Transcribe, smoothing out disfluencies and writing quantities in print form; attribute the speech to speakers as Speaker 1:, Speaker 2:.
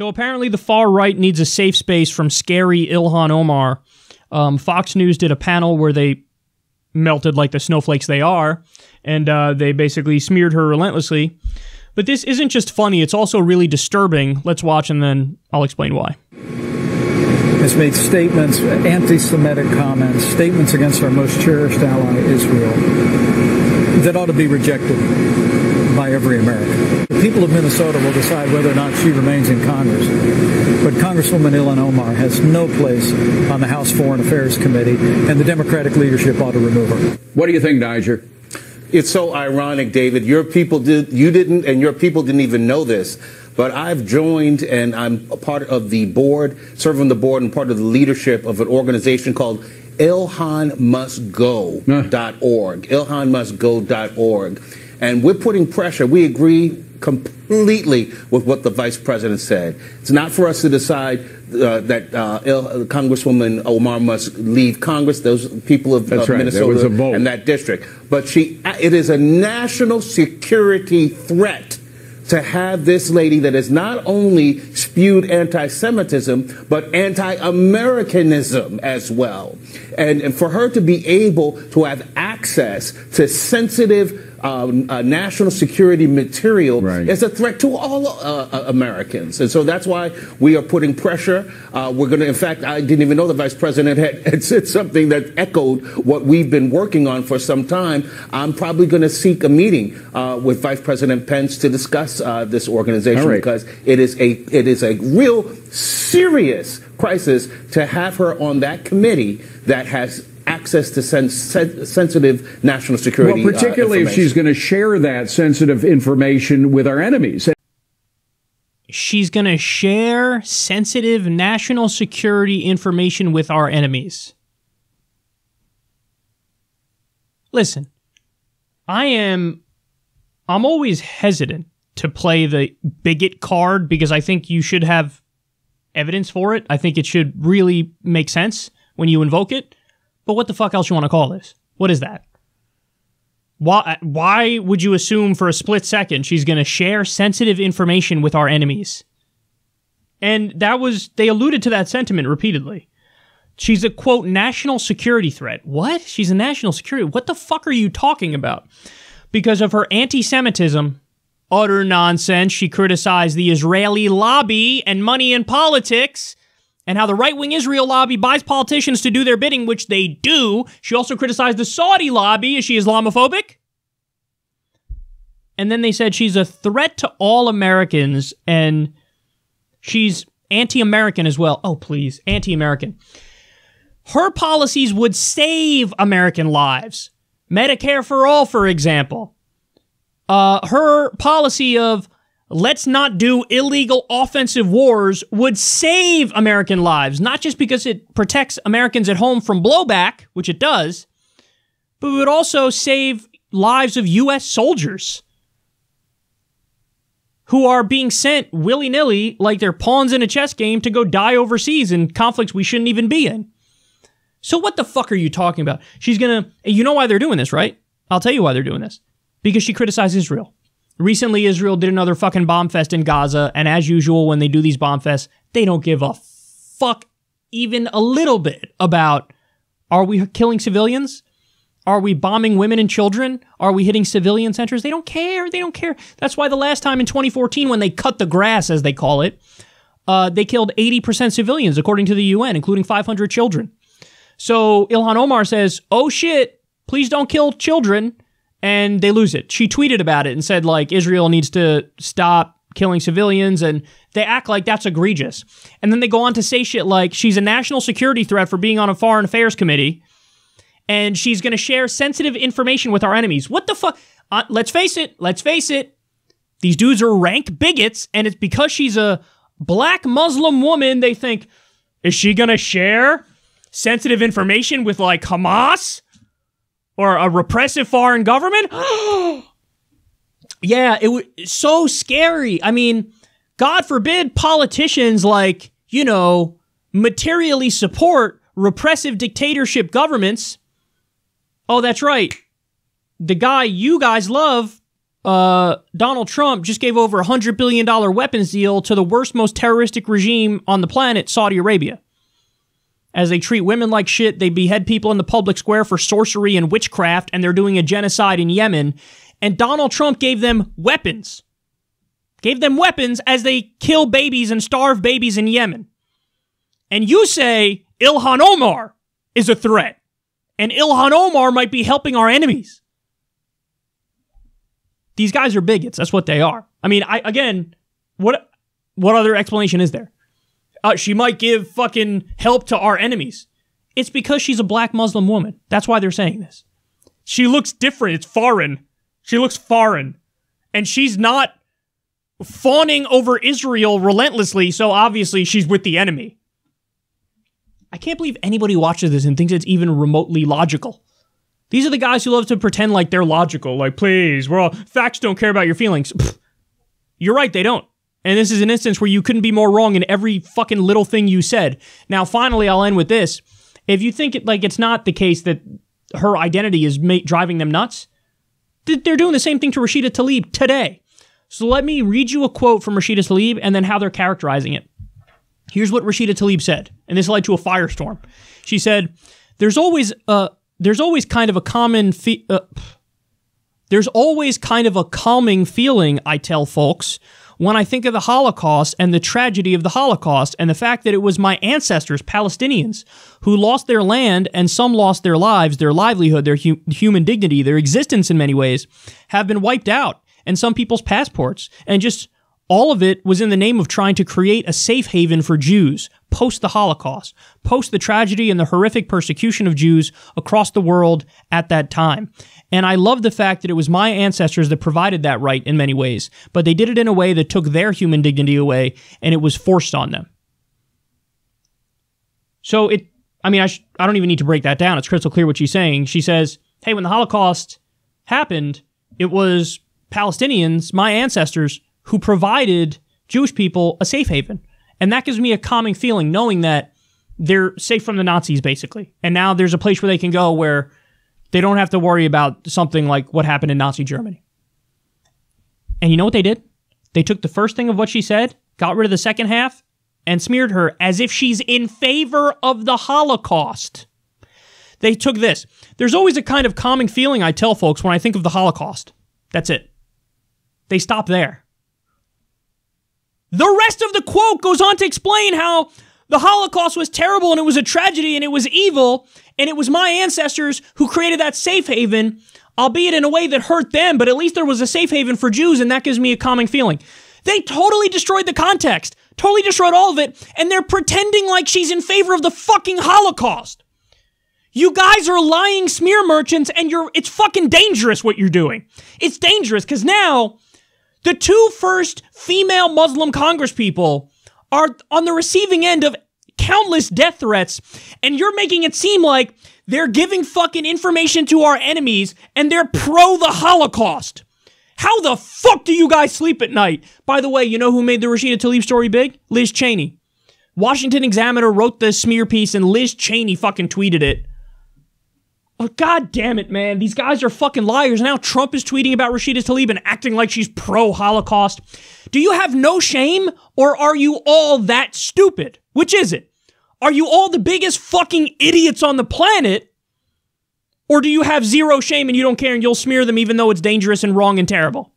Speaker 1: So apparently the far right needs a safe space from scary Ilhan Omar. Fox News did a panel where they melted like the snowflakes they are, and they basically smeared her relentlessly. But this isn't just funny, it's also really disturbing. Let's watch and then I'll explain why.
Speaker 2: Has made statements, anti-Semitic comments, statements against our most cherished ally, Israel, that ought to be rejected by every American. The people of Minnesota will decide whether or not she remains in Congress. But Congresswoman Ilhan Omar has no place on the House Foreign Affairs Committee, and the Democratic leadership ought to remove her.
Speaker 3: What do you think, Niger?
Speaker 4: It's so ironic, David. You didn't even know this. But I've joined, and I'm a part of the board, serving the board and part of the leadership of an organization called IlhanMustGo.org. IlhanMustGo.org. And we're putting pressure. We agree completely with what the vice president said. It's not for us to decide that Congresswoman Omar must leave Congress, those people of Minnesota and that district. But it is a national security threat to have this lady that has not only spewed anti-Semitism, but anti-Americanism as well. And for her to be able to have access to sensitive national security material is a threat to all Americans. And so that's why we are putting pressure. We're going to, in fact, I didn't even know the vice president had said something that echoed what we've been working on for some time. I'm probably going to seek a meeting with Vice President Pence to discuss this organization because it is a real serious crisis to have her on that committee that has access to sensitive national security
Speaker 3: Well, particularly if she's going to share that sensitive information with our enemies.
Speaker 1: She's going to share sensitive national security information with our enemies. Listen, I'm always hesitant to play the bigot card because I think you should have evidence for it. I think it should really make sense when you invoke it. But what the fuck else you want to call this? What is that? Why would you assume for a split second she's going to share sensitive information with our enemies? And they alluded to that sentiment repeatedly. She's a, quote, national security threat. What? She's a national security? What the fuck are you talking about? Because of her anti-Semitism, utter nonsense, she criticized the Israeli lobby and money in politics and how the right-wing Israel lobby buys politicians to do their bidding, which they do. She also criticized the Saudi lobby. Is she Islamophobic? And then they said she's a threat to all Americans, and she's anti-American as well. Oh, please, anti-American. Her policies would save American lives. Medicare for all, for example. Her policy of let's not do illegal offensive wars would save American lives, not just because it protects Americans at home from blowback, which it does, but it would also save lives of U.S. soldiers who are being sent willy-nilly like they're pawns in a chess game to go die overseas in conflicts we shouldn't even be in. So what the fuck are you talking about? She's gonna... You know why they're doing this, right? I'll tell you why they're doing this. Because she criticized Israel. Recently, Israel did another fucking bomb fest in Gaza, and as usual, when they do these bomb fests, they don't give a fuck even a little bit about, are we killing civilians? Are we bombing women and children? Are we hitting civilian centers? They don't care. They don't care. That's why the last time in 2014, when they cut the grass, as they call it, they killed 80% civilians, according to the UN, including 500 children. So Ilhan Omar says, oh shit, please don't kill children. And they lose it. She tweeted about it and said, like, Israel needs to stop killing civilians, and they act like that's egregious. And then they go on to say shit like she's a national security threat for being on a foreign affairs committee, and she's going to share sensitive information with our enemies. What the fuck? Let's face it. These dudes are rank bigots, and it's because she's a black Muslim woman, they think, is she going to share sensitive information with, like, Hamas? Or a repressive foreign government? Yeah, it was so scary. I mean, God forbid politicians like, you know, materially support repressive dictatorship governments. Oh, that's right. The guy you guys love, Donald Trump just gave over $100 billion weapons deal to the worst, most terroristic regime on the planet, Saudi Arabia. As they treat women like shit, they behead people in the public square for sorcery and witchcraft, and they're doing a genocide in Yemen. And Donald Trump gave them weapons. Gave them weapons as they kill babies and starve babies in Yemen. And you say Ilhan Omar is a threat. And Ilhan Omar might be helping our enemies. These guys are bigots. That's what they are. I mean, what other explanation is there? She might give fucking help to our enemies. It's because she's a black Muslim woman. That's why they're saying this. She looks different. It's foreign. She looks foreign. And she's not fawning over Israel relentlessly, so obviously she's with the enemy. I can't believe anybody watches this and thinks it's even remotely logical. These are the guys who love to pretend like they're logical. Like, please, facts don't care about your feelings. Pfft. You're right, they don't. And this is an instance where you couldn't be more wrong in every fucking little thing you said. Now, finally, I'll end with this. If you think it's not the case that her identity is driving them nuts, they're doing the same thing to Rashida Tlaib today. So let me read you a quote from Rashida Tlaib and then how they're characterizing it. Here's what Rashida Tlaib said, and this led to a firestorm. She said, "There's always kind of a calming feeling, I tell folks, when I think of the Holocaust and the tragedy of the Holocaust and the fact that it was my ancestors, Palestinians, who lost their land and some lost their lives, their livelihood, their human dignity, their existence in many ways, have been wiped out, and some people's passports, and just all of it was in the name of trying to create a safe haven for Jews post the Holocaust, post the tragedy and the horrific persecution of Jews across the world at that time. And I love the fact that it was my ancestors that provided that right in many ways, but they did it in a way that took their human dignity away, and it was forced on them." So I don't even need to break that down. It's crystal clear what she's saying. She says, hey, when the Holocaust happened, it was Palestinians, my ancestors, who provided Jewish people a safe haven. And that gives me a calming feeling, knowing that they're safe from the Nazis, basically. And now there's a place where they can go where they don't have to worry about something like what happened in Nazi Germany. And you know what they did? They took the first thing of what she said, got rid of the second half, and smeared her as if she's in favor of the Holocaust. They took this. There's always a kind of calming feeling, I tell folks, when I think of the Holocaust. That's it. They stop there. The rest of the quote goes on to explain how the Holocaust was terrible and it was a tragedy and it was evil and it was my ancestors who created that safe haven, albeit in a way that hurt them, but at least there was a safe haven for Jews, and that gives me a calming feeling. They totally destroyed the context, totally destroyed all of it, and they're pretending like she's in favor of the fucking Holocaust. You guys are lying smear merchants, and it's fucking dangerous what you're doing. It's dangerous because now the two first female Muslim congresspeople are on the receiving end of countless death threats, and you're making it seem like they're giving fucking information to our enemies and they're pro the Holocaust. How the fuck do you guys sleep at night? By the way, you know who made the Rashida Tlaib story big? Liz Cheney. Washington Examiner wrote the smear piece and Liz Cheney fucking tweeted it. Oh, God damn it, man. These guys are fucking liars. Now Trump is tweeting about Rashida Tlaib and acting like she's pro-Holocaust. Do you have no shame, or are you all that stupid? Which is it? Are you all the biggest fucking idiots on the planet, or do you have zero shame and you don't care and you'll smear them even though it's dangerous and wrong and terrible?